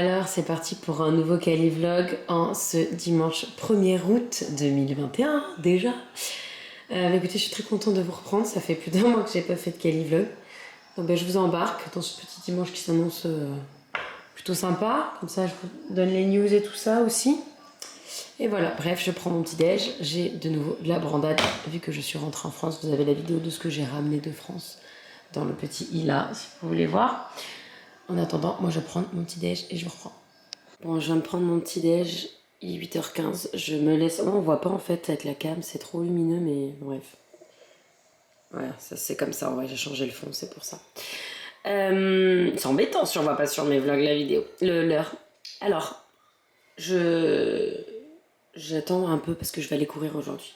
Alors c'est parti pour un nouveau Cali Vlog en ce dimanche 1er août 2021 déjà. Écoutez, je suis très contente de vous reprendre, ça fait plus d'un mois que j'ai pas fait de Cali Vlog. Donc je vous embarque dans ce petit dimanche qui s'annonce plutôt sympa, comme ça je vous donne les news et tout ça aussi. Et voilà, bref, je prends mon petit déj, j'ai de nouveau de la brandade, vu que je suis rentrée en France, vous avez la vidéo de ce que j'ai ramené de France dans le petit i là, si vous voulez voir. En attendant, moi je prends mon petit déj et je reprends. Bon, je viens de prendre mon petit déj, il est 8h15, je me laisse... Oh, on voit pas en fait avec la cam, c'est trop lumineux, mais bref. Voilà, ça c'est comme ça, en vrai j'ai changé le fond, c'est pour ça. C'est embêtant si on voit pas sur mes vlogs la vidéo, l'heure. Alors, j'attends un peu parce que je vais aller courir aujourd'hui.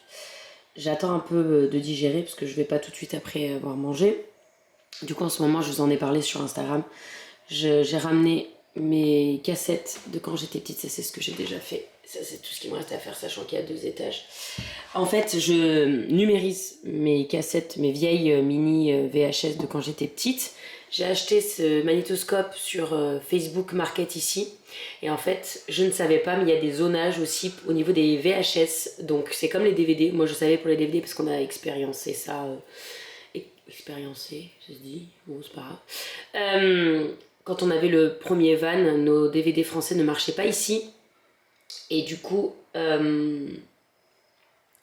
J'attends un peu de digérer parce que je vais pas tout de suite après avoir mangé. Du coup en ce moment je vous en ai parlé sur Instagram. J'ai ramené mes cassettes de quand j'étais petite, ça c'est ce que j'ai déjà fait. Ça c'est tout ce qui me reste à faire, sachant qu'il y a 2 étages. En fait je numérise mes cassettes, mes vieilles mini VHS de quand j'étais petite. J'ai acheté ce magnétoscope sur Facebook Market ici. Et en fait, je ne savais pas, mais il y a des zonages aussi au niveau des VHS. Donc c'est comme les DVD. Moi je savais pour les DVD parce qu'on a expériencé ça. Expériencé, ça se dit, bon c'est pas grave. Quand on avait le premier van, nos DVD français ne marchaient pas ici. Et du coup,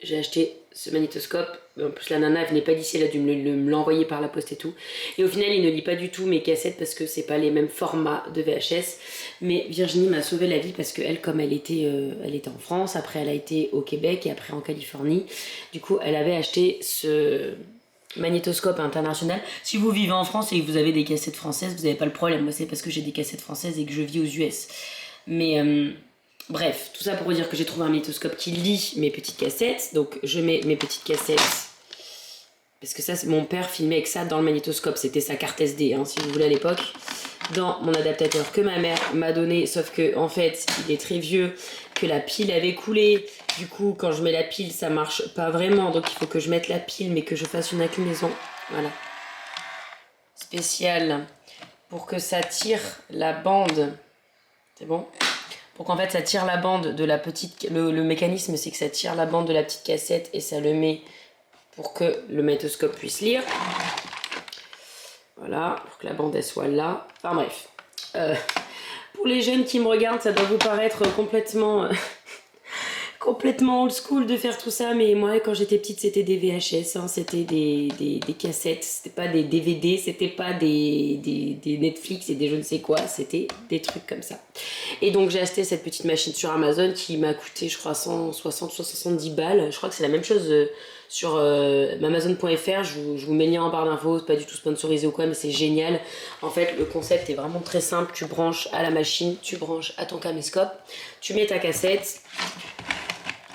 j'ai acheté ce magnétoscope. En plus la nana elle venait pas d'ici, elle a dû me l'envoyer par la poste et tout. Et au final il ne lit pas du tout mes cassettes parce que c'est pas les mêmes formats de VHS. Mais Virginie m'a sauvé la vie parce que elle, comme elle était en France, après elle a été au Québec et après en Californie. Du coup elle avait acheté ce magnétoscope international. Si vous vivez en France et que vous avez des cassettes françaises, vous n'avez pas le problème. Moi c'est parce que j'ai des cassettes françaises et que je vis aux US. Mais bref, tout ça pour vous dire que j'ai trouvé un magnétoscope qui lit mes petites cassettes. Donc je mets mes petites cassettes, parce que ça, mon père filmait avec ça dans le magnétoscope. C'était sa carte SD, hein, si vous voulez, à l'époque. Dans mon adaptateur que ma mère m'a donné, sauf que en fait il est très vieux, que la pile avait coulé. Du coup quand je mets la pile ça marche pas vraiment, donc il faut que je mette la pile mais que je fasse une inclinaison, voilà, spéciale pour que ça tire la bande. C'est bon, pour qu'en fait ça tire la bande de la petite, le mécanisme c'est que ça tire la bande de la petite cassette et ça le met pour que le magnétoscope puisse lire. Voilà, pour que la bande elle soit là. Enfin bref. Pour les jeunes qui me regardent, ça doit vous paraître complètement old school de faire tout ça. Mais moi, quand j'étais petite, c'était des VHS. Hein, c'était des cassettes. C'était pas des DVD. C'était pas des Netflix et des je ne sais quoi. C'était des trucs comme ça. Et donc, j'ai acheté cette petite machine sur Amazon qui m'a coûté, je crois, 160 ou 170 balles. Je crois que c'est la même chose sur Amazon.fr, je vous mets le lien en barre d'infos, c'est pas du tout sponsorisé ou quoi, mais c'est génial. En fait, le concept est vraiment très simple. Tu branches à la machine, tu branches à ton caméscope, tu mets ta cassette,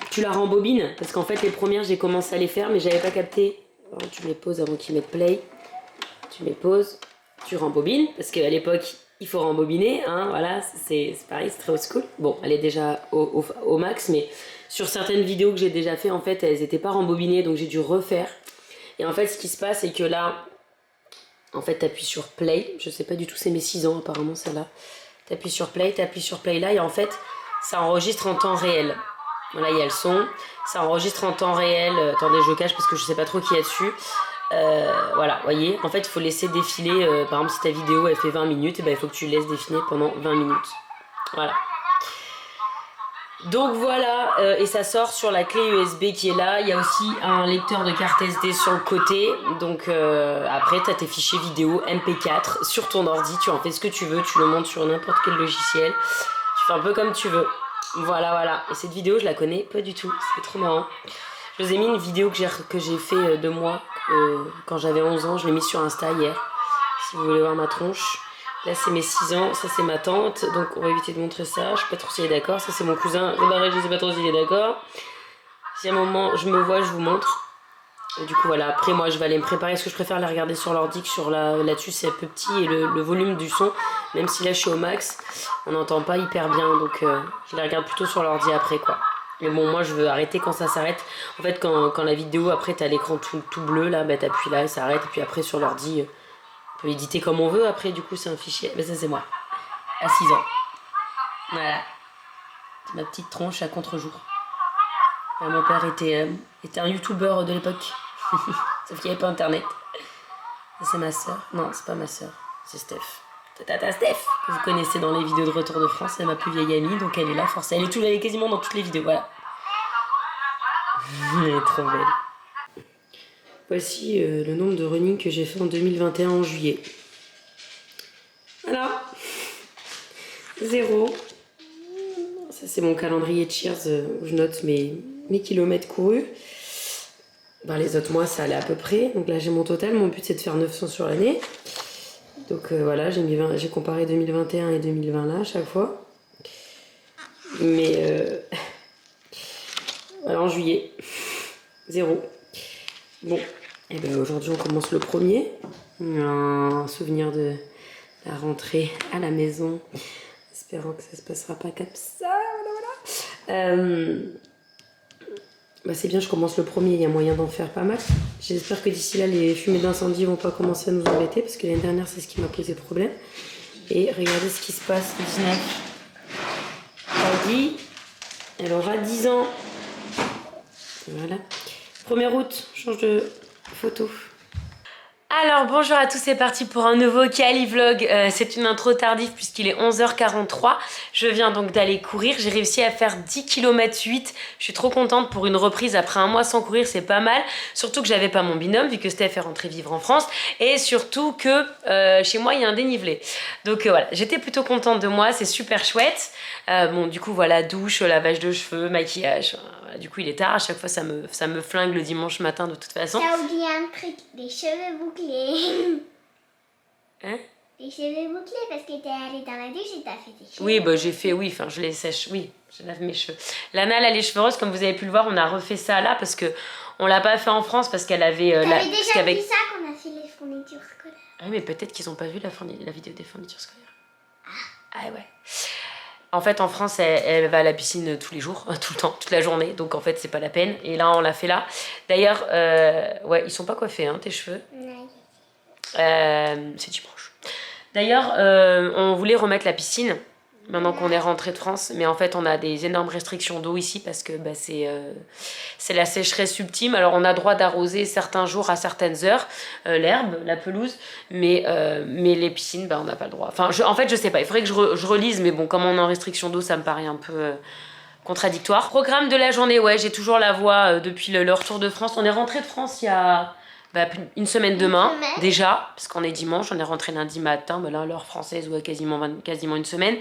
tu la rembobines, parce qu'en fait, les premières, j'ai commencé à les faire, mais j'avais pas capté. Alors, tu mets pause avant qu'ils mettent play. Tu mets pause, tu rembobines, parce qu'à l'époque, il faut rembobiner, hein, voilà, c'est pareil, c'est très old school. Bon, elle est déjà au max, mais sur certaines vidéos que j'ai déjà fait, en fait, elles n'étaient pas rembobinées, donc j'ai dû refaire. Et en fait, ce qui se passe, c'est que là, en fait, t'appuies sur play. Je sais pas du tout, c'est mes 6 ans, apparemment, celle-là. T'appuies sur play là, et en fait, ça enregistre en temps réel. Voilà, il y a le son. Ça enregistre en temps réel. Attendez, je cache parce que je sais pas trop qui est dessus. Voilà, voyez, en fait, il faut laisser défiler. Par exemple, si ta vidéo, elle fait 20 minutes, et ben, il faut que tu laisses défiler pendant 20 minutes. Voilà. Donc voilà, et ça sort sur la clé USB qui est là. Il y a aussi un lecteur de carte SD sur le côté. Donc après, tu as tes fichiers vidéo MP4 sur ton ordi. Tu en fais ce que tu veux, tu le montes sur n'importe quel logiciel. Tu fais un peu comme tu veux. Voilà, voilà. Et cette vidéo, je la connais pas du tout. C'est trop marrant. Je vous ai mis une vidéo que j'ai fait de moi quand j'avais 11 ans. Je l'ai mise sur Insta hier. Si vous voulez voir ma tronche. Là c'est mes 6 ans, ça c'est ma tante, donc on va éviter de montrer ça, je sais pas trop s'il est d'accord, ça c'est mon cousin, je sais pas trop s'il est d'accord. Si à un moment je me vois, je vous montre. Et du coup voilà, après moi je vais aller me préparer, parce que je préfère les regarder sur l'ordi que sur là-dessus, c'est un peu petit et le volume du son, même si là je suis au max, on n'entend pas hyper bien, donc je les regarde plutôt sur l'ordi après quoi. Mais bon, moi je veux arrêter quand ça s'arrête. En fait quand la vidéo, après t'as l'écran tout bleu là, bah t'appuies là et ça arrête, et puis après sur l'ordi... On peut éditer comme on veut, après du coup c'est un fichier, mais ça c'est moi, à 6 ans. Voilà. C'est ma petite tronche à contre-jour. Mon père était un youtubeur de l'époque. Sauf qu'il n'y avait pas internet. Ça, c'est ma soeur. Non, c'est pas ma soeur. C'est Steph. C'est Tata Steph, que vous connaissez dans les vidéos de Retour de France. C'est ma plus vieille amie, donc elle est là, forcément. Elle est quasiment dans toutes les vidéos, voilà. Elle est trop belle. Voici le nombre de running que j'ai fait en 2021 en juillet. Voilà. 0. Ça, c'est mon calendrier de Cheers où je note mes kilomètres courus. Ben, les autres mois, ça allait à peu près. Donc là, j'ai mon total. Mon but, c'est de faire 900 sur l'année. Donc voilà, j'ai comparé 2021 et 2020 là, à chaque fois. Mais voilà, en juillet, 0. Bon, et ben aujourd'hui, on commence le premier. Un souvenir de la rentrée à la maison. Espérant que ça se passera pas comme ça. Voilà. Bah c'est bien, je commence le premier, il y a moyen d'en faire pas mal. J'espère que d'ici là, les fumées d'incendie vont pas commencer à nous embêter, parce que l'année dernière, c'est ce qui m'a posé problème. Et regardez ce qui se passe, le 19. Audi, elle aura 10 ans. Voilà. 1er août, change de photo. Alors bonjour à tous, c'est parti pour un nouveau Cali Vlog. C'est une intro tardive puisqu'il est 11h43. Je viens donc d'aller courir, j'ai réussi à faire 10 km 8. Je suis trop contente pour une reprise après un mois sans courir, c'est pas mal. Surtout que j'avais pas mon binôme vu que Steph est rentrée vivre en France. Et surtout que chez moi il y a un dénivelé. Donc voilà, j'étais plutôt contente de moi, c'est super chouette. Bon du coup voilà, douche, lavage de cheveux, maquillage. Du coup, il est tard, à chaque fois ça me flingue le dimanche matin de toute façon. T'as oublié un truc, les cheveux bouclés. Hein? Les cheveux bouclés parce que t'es allée dans la douche et t'as fait tes cheveux. Oui, bah j'ai fait, oui, enfin je les sèche, oui, je lave mes cheveux. Lana, elle a les cheveux roses, comme vous avez pu le voir, on a refait ça là parce que on l'a pas fait en France parce qu'elle avait... T'avais déjà vu ça qu'on a fait les fournitures scolaires. Ah oui, mais peut-être qu'ils ont pas vu la vidéo des fournitures scolaires. Ah ouais. En fait, en France, elle va à la piscine tous les jours, tout le temps, toute la journée. Donc, en fait, c'est pas la peine. Et là, on l'a fait là. D'ailleurs, ouais, ils sont pas coiffés, hein, tes cheveux. C'est dimanche. D'ailleurs, on voulait remettre la piscine maintenant qu'on est rentré de France. Mais en fait, on a des énormes restrictions d'eau ici parce que bah, c'est la sécheresse ultime. Alors, on a droit d'arroser certains jours à certaines heures l'herbe, la pelouse. Mais les piscines, bah, on n'a pas le droit. Enfin, en fait, je sais pas. Il faudrait que je relise. Mais bon, comme on est en restriction d'eau, ça me paraît un peu... contradictoire. Programme de la journée, ouais, j'ai toujours la voix depuis le retour de France. On est rentré de France il y a une semaine demain, déjà, parce qu'on est dimanche, on est rentré lundi matin, là, l'heure française, ouais, quasiment une semaine.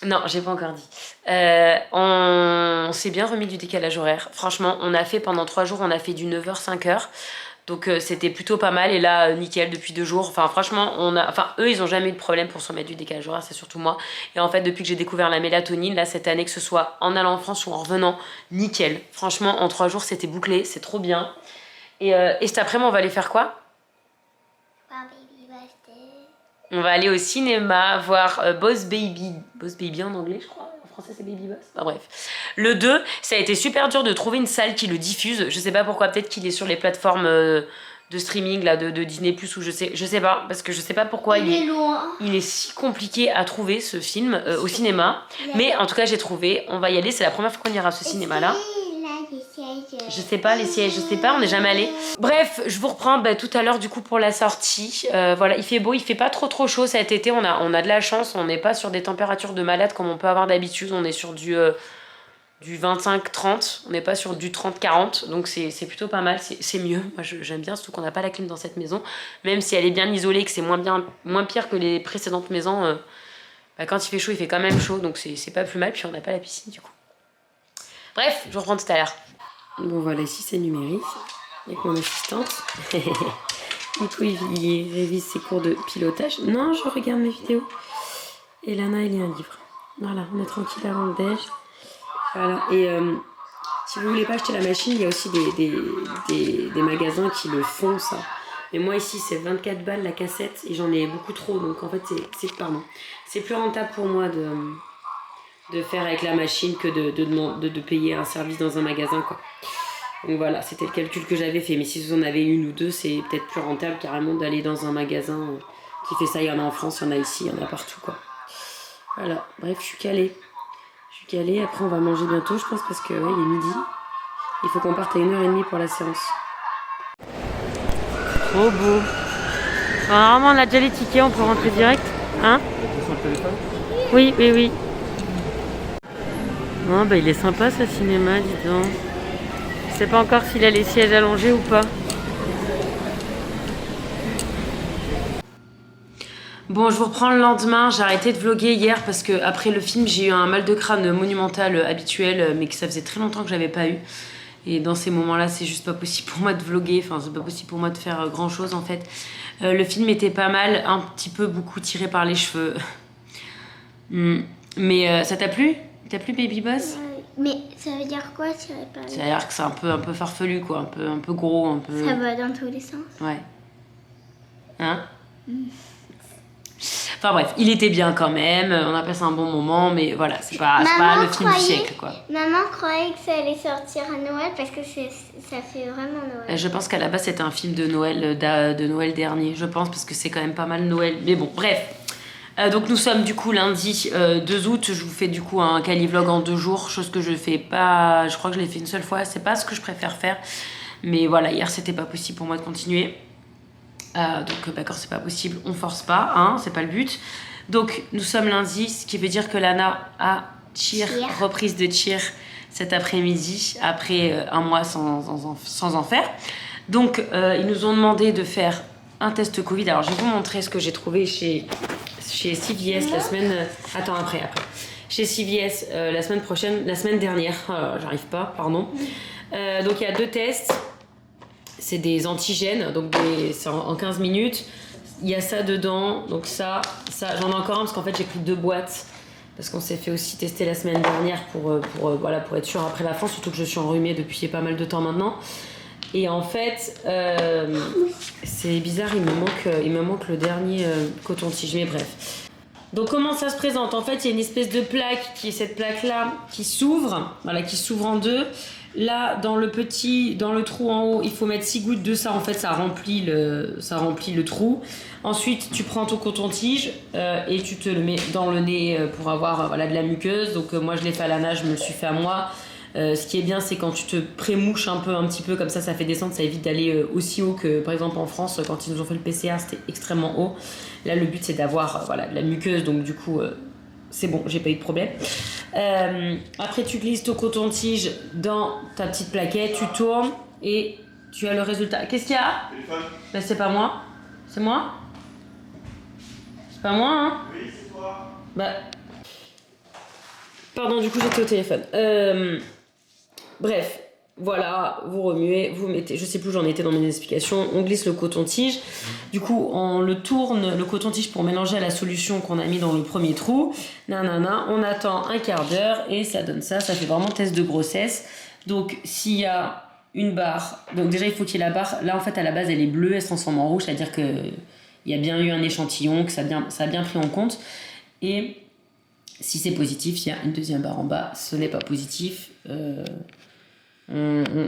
Non, j'ai pas encore dit. On s'est bien remis du décalage horaire. Franchement, on a fait pendant 3 jours, on a fait du 9h, 5h. Donc c'était plutôt pas mal et là nickel depuis 2 jours. Enfin franchement eux ils ont jamais eu de problème pour se remettre du décalage horaire, c'est surtout moi. Et en fait depuis que j'ai découvert la mélatonine là cette année, que ce soit en allant en France ou en revenant, nickel. Franchement en 3 jours c'était bouclé, c'est trop bien. Et cet après-midi on va aller faire quoi? On va aller au cinéma voir Boss Baby en anglais je crois. En français c'est Baby Boss. Enfin, bref. Le 2, ça a été super dur de trouver une salle qui le diffuse. Je sais pas pourquoi, peut-être qu'il est sur les plateformes de streaming là, de Disney+, ou je sais pas, parce que je sais pas pourquoi il est si compliqué à trouver ce film au cinéma. Mais en tout cas j'ai trouvé, on va y aller, c'est la première fois qu'on ira à ce cinéma là. Je sais pas, les sièges, je sais pas, on n'est jamais allé. Bref, je vous reprends tout à l'heure du coup pour la sortie. Voilà, il fait beau, il fait pas trop chaud cet été, on a de la chance, on n'est pas sur des températures de malade comme on peut avoir d'habitude, on est sur du 25-30, on n'est pas sur du 30-40, donc c'est plutôt pas mal, c'est mieux. Moi j'aime bien, surtout qu'on n'a pas la clim dans cette maison, même si elle est bien isolée, que c'est moins pire que les précédentes maisons. Quand il fait chaud, il fait quand même chaud, donc c'est pas plus mal, puis on n'a pas la piscine du coup. Bref, je vous reprends tout à l'heure. Bon voilà, ici c'est numérique, avec mon assistante. Du coup il révise ses cours de pilotage. Non, je regarde mes vidéos. Et Lana, il lit un livre. Voilà, on est tranquille avant le déj. Voilà, et si vous voulez pas acheter la machine, il y a aussi des magasins qui le font ça. Mais moi ici c'est 24 balles la cassette et j'en ai beaucoup trop, donc en fait c'est plus rentable pour moi de faire avec la machine que de payer un service dans un magasin quoi. Donc voilà, c'était le calcul que j'avais fait, mais si vous en avez une ou deux, c'est peut-être plus rentable carrément d'aller dans un magasin qui fait ça. Il y en a en France, il y en a ici, il y en a partout, quoi. Voilà, bref, je suis calée. Après on va manger bientôt, je pense, parce que ouais, il est midi. Il faut qu'on parte à 1h30 pour la séance. Trop beau. Normalement, on a déjà les tickets, on peut rentrer direct. Hein? Sur le téléphone? Oui. Oh, bah, il est sympa ce cinéma, dis donc. Je sais pas encore s'il a les sièges allongés ou pas. Bon, je vous reprends le lendemain. J'ai arrêté de vlogger hier parce que après le film, j'ai eu un mal de crâne monumental habituel, mais que ça faisait très longtemps que j'avais pas eu. Et dans ces moments-là, c'est juste pas possible pour moi de vlogger. Enfin, c'est pas possible pour moi de faire grand-chose en fait. Le film était pas mal, un petit peu beaucoup tiré par les cheveux. Mais ça t'a plu? T'as plu, Baby Boss? Mais ça veut dire quoi tirer par Ça a l'air que c'est un peu farfelu, quoi. Un peu gros, un peu... Ça va dans tous les sens. Ouais. Hein? Enfin bref, il était bien quand même. On a passé un bon moment, mais voilà, c'est pas le film du siècle, quoi. Maman croyait que ça allait sortir à Noël parce que ça fait vraiment Noël. Je pense qu'à la base, c'était un film de Noël, de Noël dernier, je pense, parce que c'est quand même pas mal Noël. Mais bon, bref. Donc nous sommes du coup lundi 2 août, je vous fais du coup un Calivlog en 2 jours, chose que je fais pas, je crois que je l'ai fait une seule fois, c'est pas ce que je préfère faire, mais voilà, hier c'était pas possible pour moi de continuer, donc d'accord, c'est pas possible, on force pas, hein, c'est pas le but. Donc nous sommes lundi, ce qui veut dire que Lana a reprise de cheer cet après-midi, après un mois sans en faire. Donc ils nous ont demandé de faire un test Covid. Alors je vais vous montrer ce que j'ai trouvé chez CVS la semaine... Attends, après. Chez CVS la semaine dernière. J'arrive pas, pardon. Donc il y a 2 tests. C'est des antigènes, donc c'est en 15 minutes. Il y a ça dedans, donc ça. J'en ai encore un parce qu'en fait j'ai pris 2 boîtes. Parce qu'on s'est fait aussi tester la semaine dernière pour être sûr après la fin, surtout que je suis enrhumée depuis pas mal de temps maintenant. Et en fait, c'est bizarre, il me manque le dernier coton-tige, mais bref. Donc comment ça se présente? En fait, il y a une espèce de plaque, qui est cette plaque-là, qui s'ouvre, voilà, qui s'ouvre en 2. Là, dans le trou en haut, il faut mettre 6 gouttes de ça. En fait, ça remplit le trou. Ensuite, tu prends ton coton-tige et tu te le mets dans le nez pour avoir de la muqueuse. Donc moi, je l'ai fait à Lana, je me le suis fait à moi. Ce qui est bien, c'est quand tu te prémouches un petit peu, comme ça fait descendre, ça évite d'aller aussi haut que, par exemple, en France, quand ils nous ont fait le PCR, c'était extrêmement haut. Là, le but, c'est d'avoir de la muqueuse, donc du coup, c'est bon, j'ai pas eu de problème. Après, tu glisses ton coton-tige dans ta petite plaquette, tu tournes et tu as le résultat. Qu'est-ce qu'il y a? Ben, c'est pas moi. C'est moi? C'est pas moi, hein? Oui, c'est toi. Bah... Pardon, du coup, j'étais au téléphone. Bref, voilà, vous remuez, vous mettez, je sais plus où j'en étais dans mes explications, on glisse le coton-tige. Du coup, on le tourne, le coton-tige, pour mélanger à la solution qu'on a mis dans le premier trou. Nanana, on attend un quart d'heure et ça donne ça fait vraiment test de grossesse. Donc, s'il y a une barre, donc déjà, il faut qu'il y ait la barre. Là, en fait, à la base, elle est bleue, elle se transforme en rouge, c'est-à-dire qu'il y a bien eu un échantillon, que ça a bien pris en compte. Et si c'est positif, il y a une deuxième barre en bas. Ce n'est pas positif.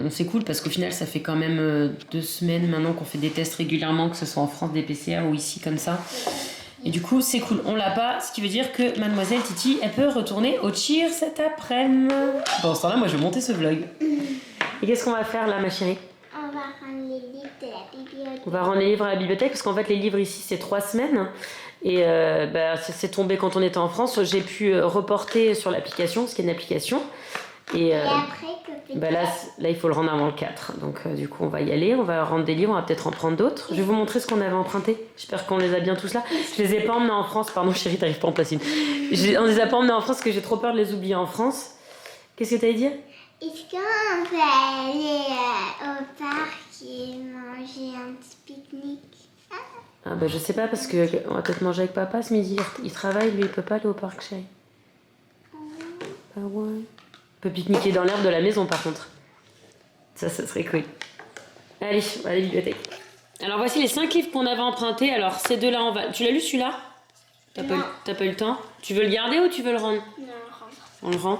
C'est cool parce qu'au final, ça fait quand même 2 semaines maintenant qu'on fait des tests régulièrement, que ce soit en France des PCR ou ici comme ça. Et du coup, c'est cool. On l'a pas, ce qui veut dire que Mademoiselle Titi, elle peut retourner au cheer cet après-midi. Bon, ce temps-là, moi, je vais monter ce vlog. Et qu'est-ce qu'on va faire là, ma chérie? On va rendre les livres de la bibliothèque. On va rendre les livres à la bibliothèque parce qu'en fait, les livres ici, c'est 3 semaines. Et c'est tombé quand on était en France. J'ai pu reporter sur l'application, parce qu'il y a une application. Et Après, là, il faut le rendre avant le 4. Donc, du coup, on va y aller. On va rendre des livres. On va peut-être en prendre d'autres. Je vais vous montrer ce qu'on avait emprunté. J'espère qu'on les a bien tous là. Je les ai pas emmenés en France. Pardon, chérie, t'arrives pas en placer une. On les a pas emmenés en France parce que j'ai trop peur de les oublier en France. Qu'est-ce que t'allais dire? est-ce qu'on peut aller au parc et manger un petit pique-nique? Ah bah je sais pas parce que on va peut-être manger avec papa ce midi. Il travaille, lui, il peut pas aller au parc, chérie. Bah ouais. On peut pique-niquer dans l'herbe de la maison par contre. Ça serait cool. Allez, on va à la bibliothèque. Alors voici les 5 livres qu'on avait empruntés. Alors ces 2-là, on va... Tu l'as lu celui-là? T'as pas eu le temps? Tu veux le garder ou tu veux le rendre? Non, on le rend.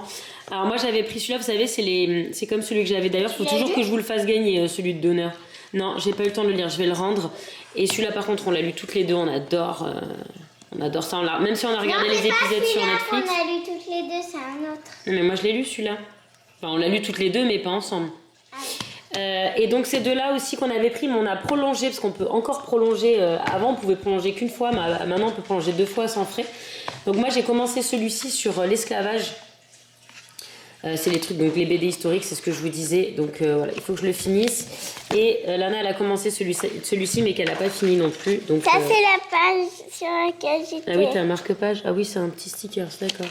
Alors moi j'avais pris celui-là, vous savez, c'est comme celui que j'avais d'ailleurs. Il faut toujours que je vous le fasse gagner, celui de d'honneur. Non, j'ai pas eu le temps de le lire, je vais le rendre. Et celui-là, par contre, on l'a lu toutes les deux, on adore ça. Même si on a regardé les épisodes sur Netflix. On a lu toutes les deux, c'est un autre. Mais moi, je l'ai lu celui-là. Enfin, on l'a lu toutes les deux, mais pas ensemble. Ah oui. Et donc, c'est de là aussi qu'on avait pris, mais on a prolongé, parce qu'on peut encore prolonger. Avant, on pouvait prolonger qu'une fois, mais maintenant, on peut prolonger 2 fois sans frais. Donc, moi, j'ai commencé celui-ci sur l'esclavage. C'est les trucs, donc les BD historiques, c'est ce que je vous disais. Donc voilà, il faut que je le finisse. Et Lana, elle a commencé celui-ci, mais qu'elle n'a pas fini non plus. Donc, Ça, c'est la page sur laquelle j'étais. Ah oui, t'as un marque-page. Ah oui, c'est un petit sticker, d'accord.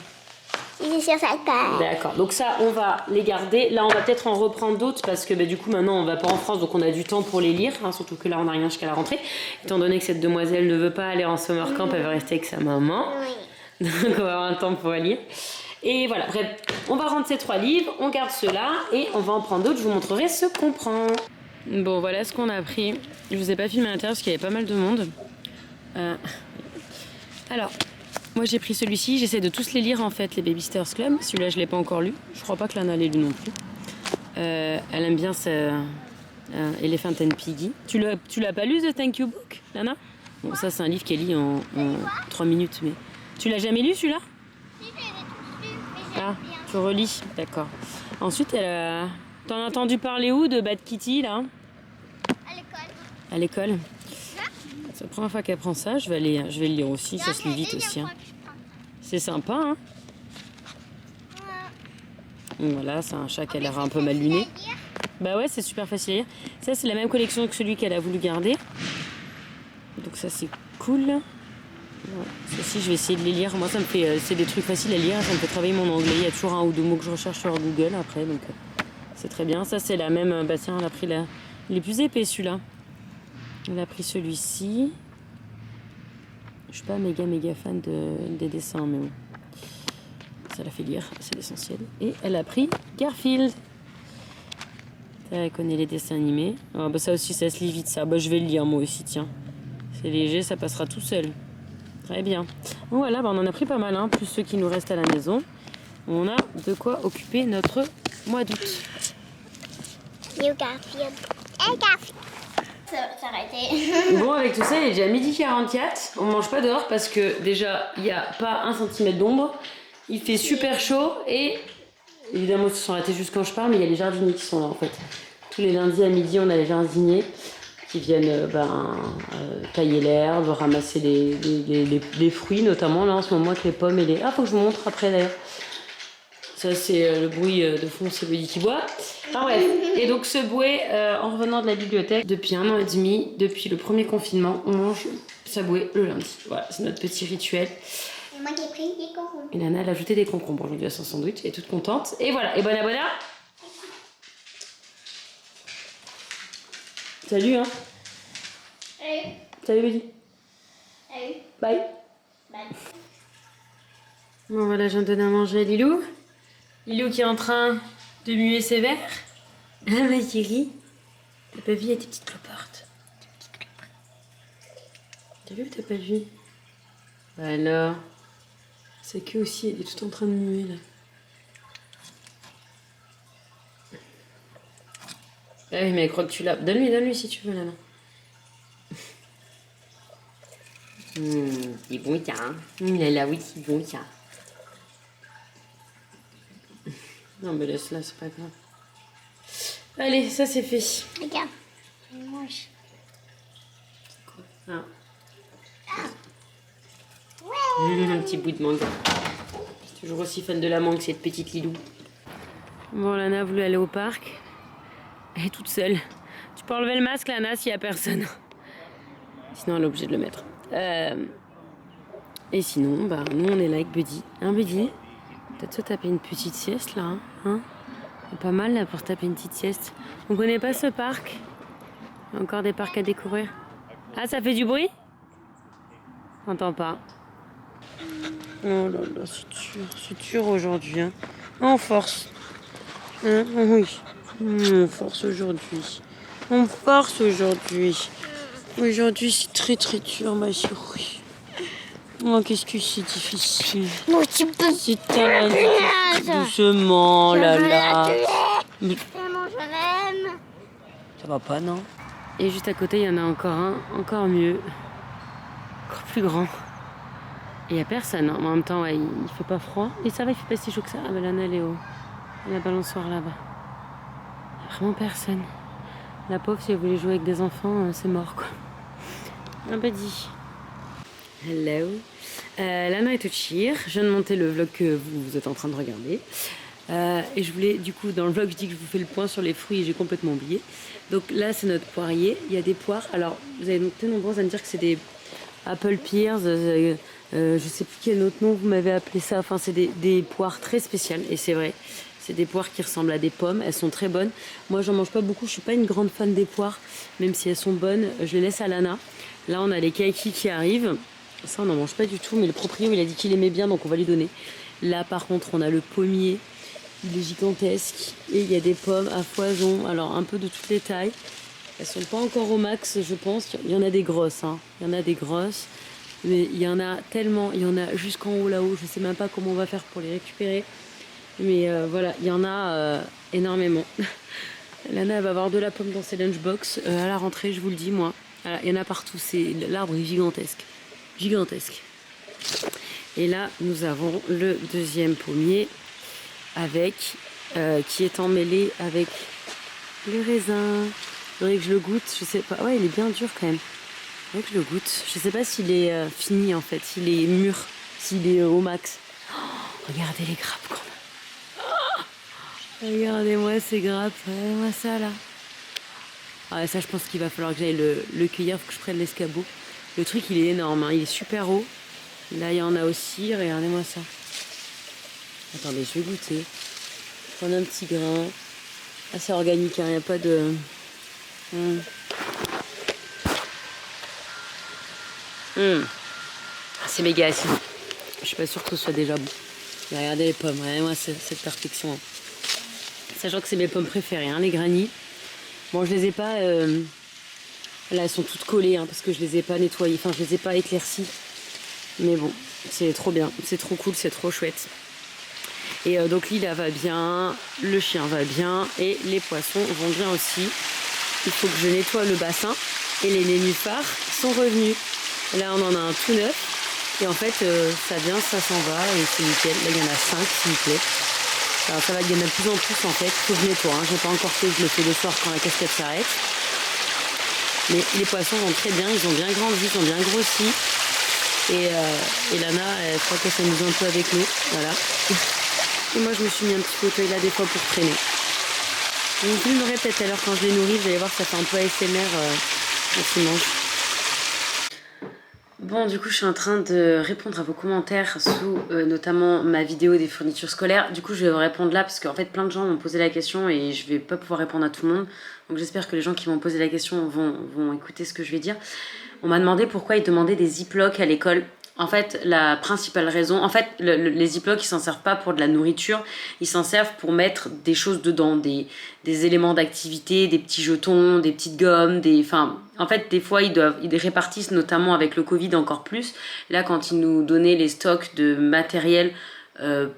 Il est sur sa page. D'accord, donc ça, on va les garder. Là, on va peut-être en reprendre d'autres parce que du coup, maintenant, on va pas en France, donc on a du temps pour les lire. Hein, surtout que là, on n'a rien jusqu'à la rentrée. Étant donné que cette demoiselle ne veut pas aller en summer camp, elle veut rester avec sa maman. Oui. Donc, on va avoir un temps pour lire. Et voilà, bref, on va rendre ces 3 livres, on garde ceux-là et on va en prendre d'autres. Je vous montrerai ce qu'on prend. Bon, voilà ce qu'on a pris. Je vous ai pas filmé à l'intérieur parce qu'il y avait pas mal de monde. Alors, moi j'ai pris celui-ci. J'essaie de tous les lire en fait, les Babysters Club. Celui-là, je l'ai pas encore lu. Je crois pas que Lana l'ait lu non plus. Elle aime bien Elephant and Piggy. Tu l'as pas lu, The Thank You Book, Lana? Bon, ça c'est un livre qu'elle lit en 3 minutes. Mais tu l'as jamais lu celui-là? Ah, tu relis, d'accord. Ensuite, t'en as entendu parler où de Bad Kitty, là? À l'école. À l'école? C'est la première fois qu'elle prend ça, je vais le lire aussi, ça se lit vite aussi. Hein. C'est sympa, hein? Ouais. Voilà, c'est un chat qui a l'air un peu mal luné. Bah ouais, c'est super facile à lire. Ça, c'est la même collection que celui qu'elle a voulu garder. Donc ça, c'est cool. Ouais. Ceci, je vais essayer de les lire. Moi, ça me fait, c'est des trucs faciles à lire. Ça me fait travailler mon anglais. Il y a toujours 1 ou 2 mots que je recherche sur Google après, donc c'est très bien. Ça, c'est la même. Bah tiens, elle a pris il est plus épais celui-là. Elle a pris celui-ci. Je suis pas méga fan des dessins, mais bon. Ça l'a fait lire, c'est l'essentiel. Et elle a pris Garfield. Elle connaît les dessins animés. Ah, bah ça aussi, ça se lit vite, ça. Bah, je vais le lire moi aussi, tiens. C'est léger, ça passera tout seul. Très bien. Bon, voilà, bah on en a pris pas mal, hein, plus ceux qui nous restent à la maison. On a de quoi occuper notre mois d'août. Garfield. Hey, Garfield. Ça aurait été. Bon, avec tout ça, il est déjà 12h44. On mange pas dehors parce que déjà, il n'y a pas 1 centimètre d'ombre. Il fait super chaud et évidemment, ils se sont arrêtés juste quand je parle, mais il y a les jardiniers qui sont là en fait. Tous les lundis à midi, on a les jardiniers qui viennent tailler l'herbe, ramasser les fruits, notamment là en ce moment avec les pommes et les... Ah, faut que je vous montre après d'ailleurs. Ça, c'est le bruit de fond, c'est Woody qui boit. Enfin bref. Et donc, ce bouet, en revenant de la bibliothèque, depuis 1 an et demi, depuis le premier confinement, on mange sa bouée le lundi. Voilà, c'est notre petit rituel. Et moi qui ai pris des concombres. Et Lana, elle a ajouté des concombres aujourd'hui à son sandwich. Elle est toute contente. Et voilà. Et bon abonnement. Salut, hein. Salut. Salut, Woody. Salut. Bye. Bye. Bon, voilà, je viens de donner à manger à Lilou. Lilou qui est en train de muer ses verres. Ah, ma chérie. T'as pas vu, il y a des petites cloportes. T'as vu ou t'as pas vu? Alors. C'est que aussi, elle est tout en train de muer là. Ah oui, mais elle croit que tu l'as. Donne-lui si tu veux, là. C'est bon, ça. Là, oui, c'est bon, ça. Non, mais laisse-la, c'est pas grave. Allez, ça c'est fait. Regarde. Je mange. Ah. Ouais. Un petit bout de mangue. Toujours aussi fan de la mangue, cette petite Lilou. Bon, Lana a voulu aller au parc. Elle est toute seule. Tu peux enlever le masque, Lana, s'il n'y a personne. Sinon, elle est obligée de le mettre. Et sinon, bah, nous, on est là avec Buddy. Hein, Buddy? Peut-être se taper une petite sieste, là. Hein, c'est pas mal, là, pour taper une petite sieste. On connaît pas ce parc. Il y a encore des parcs à découvrir. Ah, ça fait du bruit? On n'entend pas. Oh là là, c'est dur aujourd'hui. Hein. On force. Hein? Oui. On force aujourd'hui. On force aujourd'hui. Aujourd'hui, c'est très très dur, ma chérie. Oh, qu'est-ce que c'est difficile. Non, tu peux. C'est tellement doucement, là là. Maman, je l'aime. Ça va pas, non? Et juste à côté, il y en a encore un, encore mieux, encore plus grand. Et il n'y a personne, hein. Mais en même temps, ouais, il fait pas froid. Et ça va, il fait pas si chaud que ça. Ah bah Lana, elle est à la balançoire là-bas. Il n'y a vraiment personne. La pauvre, si elle voulait jouer avec des enfants, c'est mort quoi. Un peu dit. Hello. Lana est au cheer. Je viens de monter le vlog que vous êtes en train de regarder. Et je voulais, du coup, dans le vlog, je dis que je vous fais le point sur les fruits et j'ai complètement oublié. Donc là, c'est notre poirier. Il y a des poires. Alors, vous avez été nombreuses à me dire que c'est des apple pears. Je sais plus quel autre nom vous m'avez appelé ça. Enfin, c'est des poires très spéciales. Et c'est vrai, c'est des poires qui ressemblent à des pommes. Elles sont très bonnes. Moi, j'en mange pas beaucoup. Je suis pas une grande fan des poires, même si elles sont bonnes. Je les laisse à Lana. Là, on a les kaki qui arrivent. Ça, on n'en mange pas du tout. Mais le proprio, il a dit qu'il aimait bien, donc on va lui donner. Là, par contre, on a le pommier. Il est gigantesque. Et il y a des pommes à foison. Alors, un peu de toutes les tailles. Elles sont pas encore au max, je pense. Il y en a des grosses, hein. Il y en a des grosses. Mais il y en a tellement. Il y en a jusqu'en haut là-haut. Je sais même pas comment on va faire pour les récupérer. Mais voilà, il y en a énormément. Lana, elle va avoir de la pomme dans ses lunchbox. À la rentrée, je vous le dis, moi. Voilà, il y en a partout. L'arbre est gigantesque. Gigantesque. Et là, nous avons le deuxième pommier avec qui est emmêlé avec le raisin. Il faudrait que je le goûte. Je sais pas. Ouais, il est bien dur quand même. Il faudrait que je le goûte. Je sais pas s'il est fini en fait, s'il est mûr, s'il est au max. Oh, regardez les grappes qu'on a. Oh, regardez-moi ces grappes. Regardez-moi ça là. Ah, ça, je pense qu'il va falloir que j'aille le cueillir. Faut que je prenne l'escabeau. Le truc, il est énorme. Hein. Il est super haut. Là, il y en a aussi. Regardez-moi ça. Attendez, je vais goûter. Prendre un petit grain. Ah, c'est organique. Il n'y a pas de... C'est méga acide. Je suis pas sûre que ce soit déjà bon. Mais regardez les pommes. Regardez-moi cette perfection. Hein. Sachant que c'est mes pommes préférées, hein, les granny. Bon, je les ai pas... Là, elles sont toutes collées hein, parce que je les ai pas nettoyées. Enfin, je les ai pas éclaircies. Mais bon, c'est trop bien. C'est trop cool, c'est trop chouette. Et donc Lila va bien, le chien va bien et les poissons vont bien aussi. Il faut que je nettoie le bassin et les nénuphars sont revenus. Là, on en a un tout neuf. Et en fait, ça vient, ça s'en va et c'est nickel. Là, il y en a 5, s'il vous plaît. Alors, ça va, il y en a de plus en plus en fait. Faut que je nettoie. Hein. J'ai pas encore fait, je le fais le soir quand la casquette s'arrête. Mais les poissons vont très bien, ils ont bien grandi, ils ont bien grossi. Et Lana, elle croit qu'elle s'amuse un peu avec nous. Voilà. Et moi, je me suis mis un petit fauteuil là des fois pour traîner. Donc, vous me l'aurez peut-être à l'heure quand je les nourris, vous allez voir, ça fait un peu ASMR quand ils mangent. Bon, du coup, je suis en train de répondre à vos commentaires sous notamment ma vidéo des fournitures scolaires. Du coup, je vais vous répondre là parce qu'en fait, plein de gens m'ont posé la question et je vais pas pouvoir répondre à tout le monde. Donc, j'espère que les gens qui m'ont posé la question vont écouter ce que je vais dire. On m'a demandé pourquoi ils demandaient des ziplocs à l'école. En fait, la principale raison... En fait, les ziplocs, ils s'en servent pas pour de la nourriture. Ils s'en servent pour mettre des choses dedans. Des éléments d'activité, des petits jetons, des petites gommes, Enfin, en fait, des fois, ils répartissent, notamment avec le Covid encore plus. Là, quand ils nous donnaient les stocks de matériel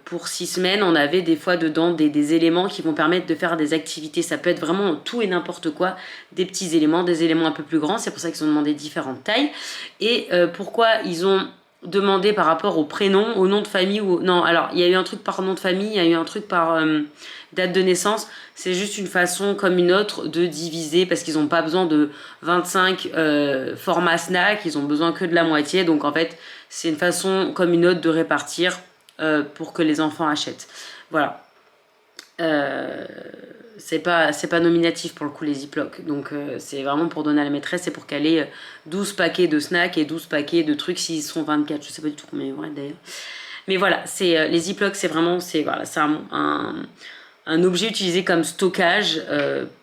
pour 6 semaines, on avait des fois dedans des éléments qui vont permettre de faire des activités. Ça peut être vraiment tout et n'importe quoi. Des petits éléments, des éléments un peu plus grands. C'est pour ça qu'ils ont demandé différentes tailles. Et pourquoi ils ont demandé par rapport au prénom, au nom de famille ou... Non, alors, il y a eu un truc par nom de famille, il y a eu un truc par date de naissance. C'est juste une façon comme une autre de diviser parce qu'ils n'ont pas besoin de 25 formats snack, ils ont besoin que de la moitié. Donc, en fait, c'est une façon comme une autre de répartir pour que les enfants achètent. Voilà. C'est pas nominatif pour le coup les ziplocs, donc c'est vraiment pour donner à la maîtresse, c'est pour qu'elle ait 12 paquets de snacks et 12 paquets de trucs s'ils sont 24, je sais pas du tout combien il y aurait d'ailleurs. Mais voilà, les ziplocs c'est vraiment voilà, c'est un objet utilisé comme stockage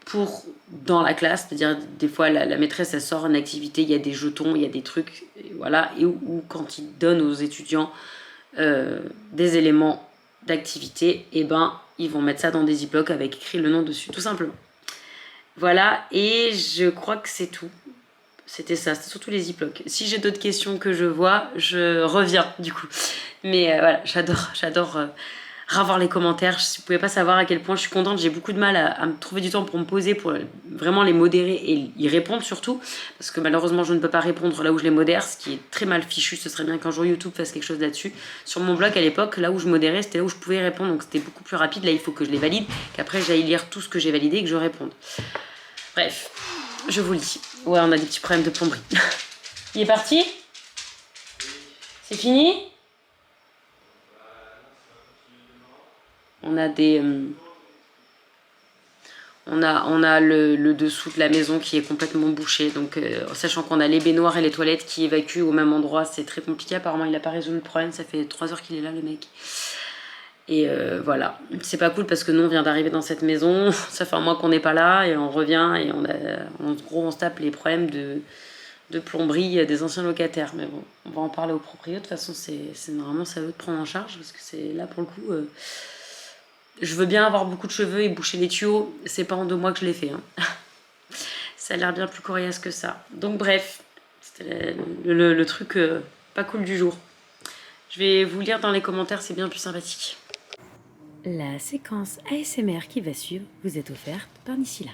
pour dans la classe, c'est-à-dire des fois la maîtresse elle sort une activité, il y a des jetons, il y a des trucs, et voilà, ou quand ils donnent aux étudiants des éléments d'activité, et ben ils vont mettre ça dans des ziplocs avec écrit le nom dessus, tout simplement. Voilà, et je crois que c'est tout. C'était ça, c'était surtout les ziplocs. Si j'ai d'autres questions que je vois, je reviens du coup. Mais voilà, j'adore revoir les commentaires. Je ne pouvais pas savoir à quel point je suis contente. J'ai beaucoup de mal à me trouver du temps pour me poser, pour vraiment les modérer et y répondre surtout. Parce que malheureusement, je ne peux pas répondre là où je les modère, ce qui est très mal fichu. Ce serait bien qu'un jour YouTube fasse quelque chose là-dessus. Sur mon blog à l'époque, là où je modérais, c'était là où je pouvais répondre. Donc c'était beaucoup plus rapide. Là, il faut que je les valide, qu'après j'aille lire tout ce que j'ai validé et que je réponde. Bref, je vous lis. Ouais, on a des petits problèmes de plomberie. Il est parti? C'est fini? On a des... on a le dessous de la maison qui est complètement bouché. Donc, sachant qu'on a les baignoires et les toilettes qui évacuent au même endroit, c'est très compliqué. Apparemment, il n'a pas résolu le problème. Ça fait 3 heures qu'il est là, le mec. Et voilà. C'est pas cool parce que nous, on vient d'arriver dans cette maison. Ça fait un mois qu'on n'est pas là et on revient. Et en gros, on se tape les problèmes de plomberie des anciens locataires. Mais bon, on va en parler aux propriétaires. De toute façon, normalement, c'est à eux de prendre en charge parce que c'est là, pour le coup... je veux bien avoir beaucoup de cheveux et boucher les tuyaux. C'est pas en 2 mois que je l'ai fait. Hein. Ça a l'air bien plus coriace que ça. Donc bref, c'était le truc pas cool du jour. Je vais vous lire dans les commentaires, c'est bien plus sympathique. La séquence ASMR qui va suivre vous est offerte par Nisila.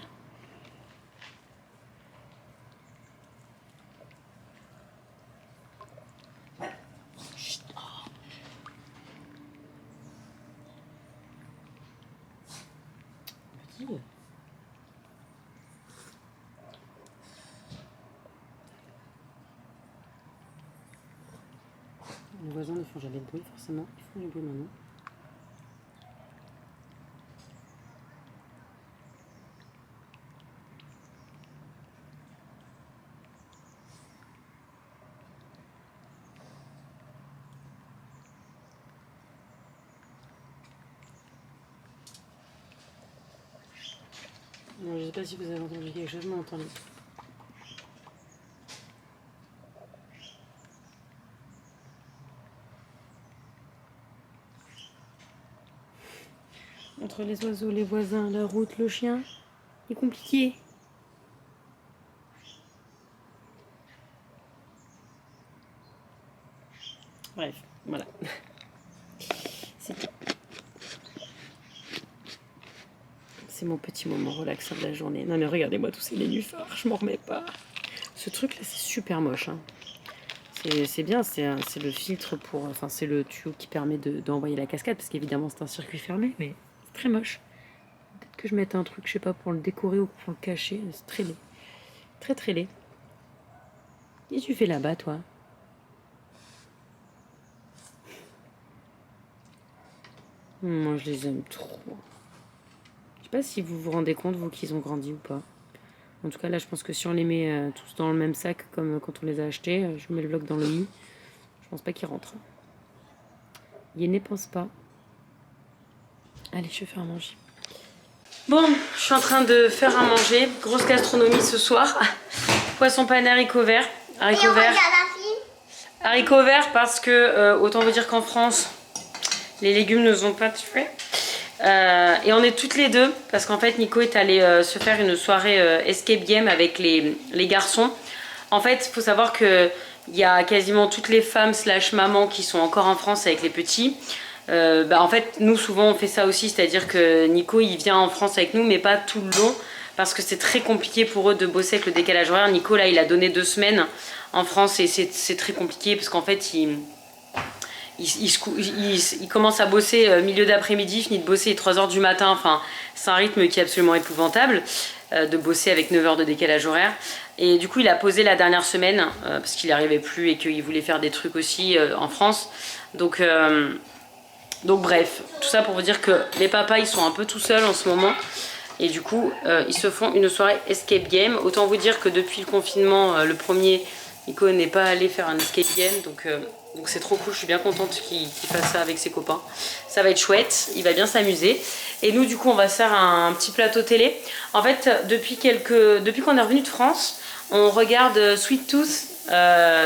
Les voisins ne font jamais de bruit forcément, ils font du bruit maintenant. Non, je ne sais pas si vous avez entendu quelque chose, mais entendez. Entre les oiseaux, les voisins, la route, le chien, c'est compliqué. Bref, voilà. C'est mon petit moment relaxant de la journée. Non mais regardez-moi tous ces nénuphars, je m'en remets pas. Ce truc là c'est super moche. Hein. C'est bien, c'est le filtre pour... Enfin c'est le tuyau qui permet d'envoyer la cascade, parce qu'évidemment c'est un circuit fermé, mais c'est très moche. Peut-être que je mette un truc, je sais pas, pour le décorer ou pour le cacher. C'est très laid. Très très laid. Qu'est-ce que tu fais là-bas toi? Moi je les aime trop. Je sais pas si vous vous rendez compte, vous, qu'ils ont grandi ou pas. En tout cas, là, je pense que si on les met tous dans le même sac, comme quand on les a achetés, je mets le vlog dans le lit, je pense pas qu'ils rentrent. Il ne pense pas. Allez, je vais faire à manger. Bon, je suis en train de faire à manger. Grosse gastronomie ce soir. Poisson pané haricots verts. Haricots verts. Haricots verts parce que, autant vous dire qu'en France, les légumes ne sont pas tués. Et on est toutes les deux parce qu'en fait Nico est allé se faire une soirée escape game avec les garçons. En fait il faut savoir que il y a quasiment toutes les femmes slash mamans qui sont encore en France avec les petits. En fait nous souvent on fait ça aussi, c'est à dire que Nico il vient en France avec nous mais pas tout le long parce que c'est très compliqué pour eux de bosser avec le décalage horaire. Nico là il a donné 2 semaines en France et c'est très compliqué parce qu'en fait il commence à bosser milieu d'après-midi, finit de bosser 3 h du matin. Enfin, c'est un rythme qui est absolument épouvantable de bosser avec 9 heures de décalage horaire. Et du coup, il a posé la dernière semaine parce qu'il n'y arrivait plus et qu'il voulait faire des trucs aussi en France. Donc bref, tout ça pour vous dire que les papas, ils sont un peu tout seuls en ce moment. Et du coup, ils se font une soirée escape game. Autant vous dire que depuis le confinement, le premier, Nico n'est pas allé faire un escape game. Donc c'est trop cool, je suis bien contente qu'il fasse ça avec ses copains. Ça va être chouette, il va bien s'amuser. Et nous du coup on va se faire un petit plateau télé. En fait depuis qu'on est revenu de France, on regarde Sweet Tooth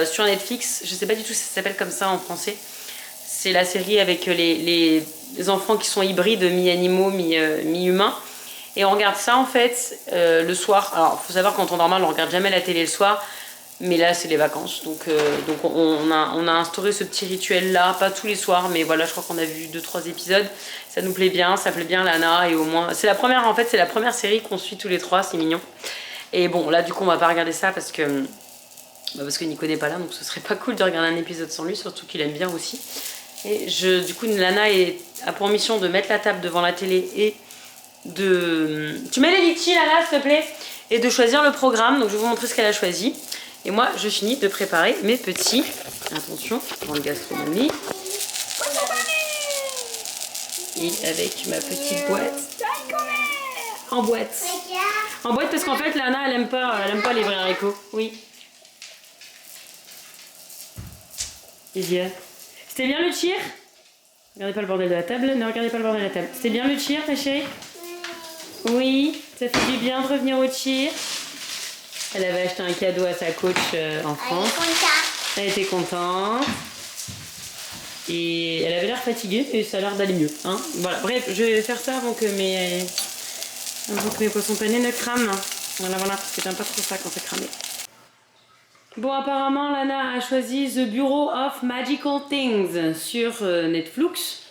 sur Netflix. Je sais pas du tout si ça s'appelle comme ça en français. C'est la série avec les enfants qui sont hybrides, mi-animaux, mi-humains. Et on regarde ça en fait le soir. Alors il faut savoir qu'en temps normal on regarde jamais la télé le soir. Mais là, c'est les vacances, donc on a instauré ce petit rituel-là, pas tous les soirs, mais voilà, je crois qu'on a vu 2-3 épisodes. Ça nous plaît bien, ça plaît bien Lana, et au moins... C'est la première, en fait, c'est la première série qu'on suit tous les trois, c'est mignon. Et bon, là, du coup, on va pas regarder ça parce que Nico n'est pas là, donc ce serait pas cool de regarder un épisode sans lui, surtout qu'il aime bien aussi. Et du coup, Lana a pour mission de mettre la table devant la télé et de... Tu mets les litchis, Lana, s'il te plaît? Et de choisir le programme, donc je vais vous montrer ce qu'elle a choisi. Et moi, je finis de préparer mes petits... Attention, grande gastronomie. Et avec ma petite boîte. En boîte. En boîte parce qu'en fait, Lana, elle aime pas les vrais haricots. Oui. C'était bien le cheer? Regardez pas le bordel de la table. Ne regardez pas le bordel de la table. C'était bien le cheer, ta chérie? Oui. Ça fait du bien de revenir au cheer. Elle avait acheté un cadeau à sa coach en France. Elle était contente. Et elle avait l'air fatiguée, mais ça a l'air d'aller mieux. Hein, voilà. Bref, je vais faire ça avant que mes poissons panés ne crament. Voilà, parce que j'aime pas trop ça quand c'est cramé. Bon, apparemment, Lana a choisi The Bureau of Magical Things sur Netflix.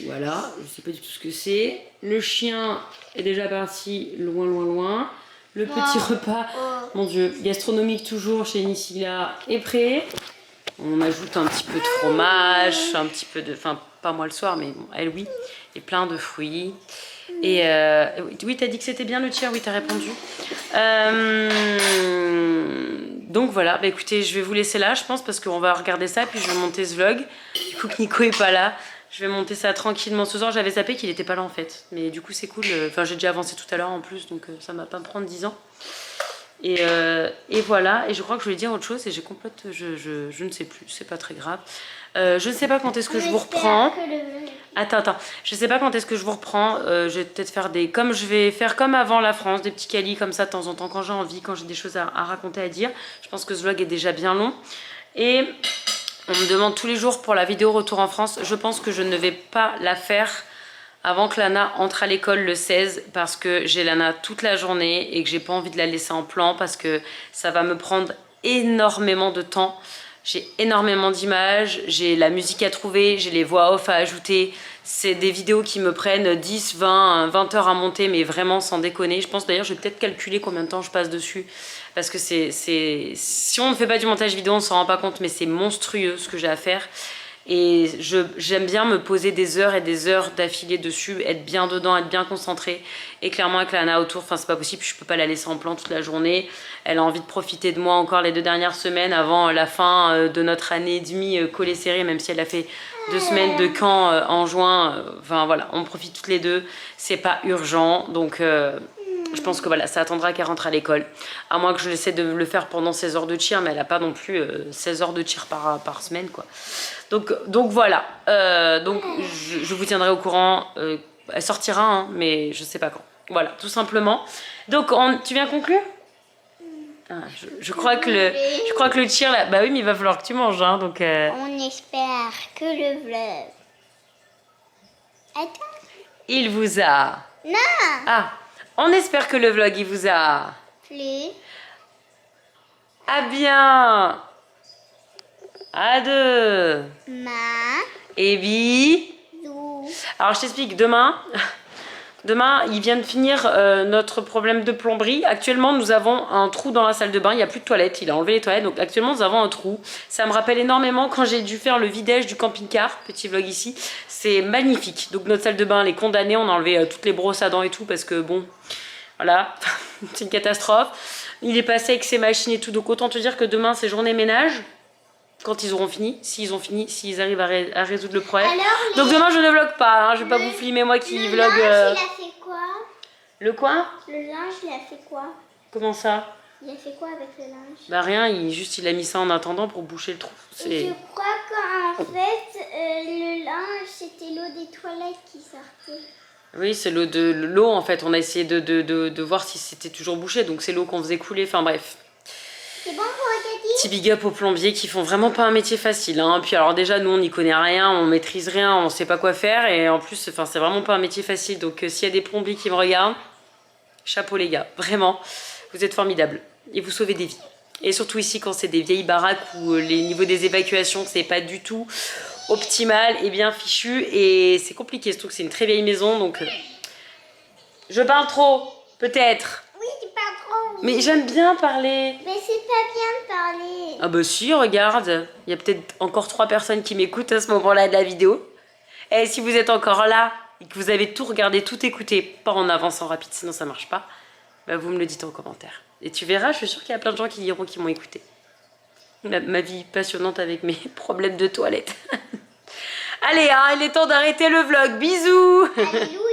Voilà, je sais pas du tout ce que c'est. Le chien est déjà parti loin. Le petit repas, mon Dieu, gastronomique toujours chez Nisila est prêt. On ajoute un petit peu de fromage, un petit peu de... Enfin, pas moi le soir, mais bon, elle, oui. Et plein de fruits. Et oui, t'as dit que c'était bien le tiers, oui, t'as répondu. Donc voilà, bah écoutez, je vais vous laisser là, je pense, parce qu'on va regarder ça, puis je vais monter ce vlog. Du coup, que Nico est pas là. Je vais monter ça tranquillement ce soir. J'avais zappé qu'il était pas là en fait. Mais du coup, c'est cool. Enfin, j'ai déjà avancé tout à l'heure en plus, donc ça va pas me prendre 10 ans. Et voilà. Et je crois que je voulais dire autre chose et j'ai complètement... Je ne sais plus. C'est pas très grave. Je ne sais pas quand est-ce que je vous reprends. Attends. Je sais pas quand est-ce que je vous reprends. Je vais peut-être faire des... Comme je vais faire comme avant la France, des petits calis comme ça de temps en temps quand j'ai envie, quand j'ai des choses à raconter, à dire. Je pense que ce vlog est déjà bien long. Et... On me demande tous les jours pour la vidéo retour en France. Je pense que je ne vais pas la faire avant que Lana entre à l'école le 16 parce que j'ai Lana toute la journée et que j'ai pas envie de la laisser en plan parce que ça va me prendre énormément de temps. J'ai énormément d'images, j'ai la musique à trouver, j'ai les voix off à ajouter. C'est des vidéos qui me prennent 10, 20 heures à monter, mais vraiment sans déconner. Je pense d'ailleurs, je vais peut-être calculer combien de temps je passe dessus. Parce que si on ne fait pas du montage vidéo, on ne s'en rend pas compte, mais c'est monstrueux ce que j'ai à faire. Et j'aime bien me poser des heures et des heures d'affilée dessus, être bien dedans, être bien concentrée. Et clairement avec Lana autour, enfin c'est pas possible, je peux pas la laisser en plan toute la journée. Elle a envie de profiter de moi encore les 2 dernières semaines avant la fin de notre année et demie collée serrée, même si elle a fait 2 semaines de camp en juin. Enfin voilà, on profite toutes les deux, c'est pas urgent, donc... Je pense que voilà, ça attendra qu'elle rentre à l'école. À moins que je l'essaie de le faire pendant 16 heures de tir, mais elle n'a pas non plus 16 heures de tir par semaine, quoi. Donc voilà. Donc je vous tiendrai au courant. Elle sortira, hein, mais je sais pas quand. Voilà, tout simplement. Donc tu viens conclure? Je crois que le tir là. Bah oui, mais il va falloir que tu manges, hein, donc. On espère que le vlog. Attends. Il vous a. Non. Ah. On espère que le vlog, il vous a... Plu. Ah bien. À 2. Et bi. Alors, je t'explique. Demain, il vient de finir notre problème de plomberie. Actuellement, nous avons un trou dans la salle de bain. Il n'y a plus de toilettes. Il a enlevé les toilettes. Donc, actuellement, nous avons un trou. Ça me rappelle énormément quand j'ai dû faire le vidage du camping-car. Petit vlog ici. C'est magnifique. Donc, notre salle de bain, elle est condamnée. On a enlevé toutes les brosses à dents et tout parce que, bon, voilà, c'est une catastrophe. Il est passé avec ses machines et tout. Donc, autant te dire que demain, c'est journée ménage. Quand ils auront fini, s'ils arrivent à résoudre le problème. Donc demain je ne vlog pas, hein, je vais pas vous filmer moi qui vlog. Le linge, il a fait quoi? Le quoi? Le linge, il a fait quoi? Comment ça? Il a fait quoi avec le linge? Bah rien, il a mis ça en attendant pour boucher le trou. Je crois qu'en fait, le linge, c'était l'eau des toilettes qui sortait. Oui, c'est l'eau en fait, on a essayé de voir si c'était toujours bouché, donc c'est l'eau qu'on faisait couler, enfin bref. C'est bon pour Cathy? Petit big up aux plombiers qui font vraiment pas un métier facile. Hein. Puis alors déjà, nous on n'y connaît rien, on maîtrise rien, on sait pas quoi faire. Et en plus, c'est vraiment pas un métier facile. Donc s'il y a des plombiers qui me regardent, chapeau les gars, vraiment, vous êtes formidables. Et vous sauvez des vies. Et surtout ici, quand c'est des vieilles baraques où les niveaux des évacuations, c'est pas du tout optimal et bien fichu. Et c'est compliqué, surtout que c'est une très vieille maison. Donc, je parle trop, peut-être. Oui, tu parles trop. Mais j'aime bien parler. Mais c'est pas bien de parler. Ah bah si, regarde. Il y a peut-être encore 3 personnes qui m'écoutent à ce moment-là de la vidéo. Et si vous êtes encore là et que vous avez tout regardé, tout écouté, pas en avançant rapide, sinon ça marche pas, bah vous me le dites en commentaire. Et tu verras, je suis sûre qu'il y a plein de gens qui diront qu'ils m'ont écouté. Ma vie passionnante avec mes problèmes de toilette. Allez, hein, il est temps d'arrêter le vlog. Bisous. Alléluia.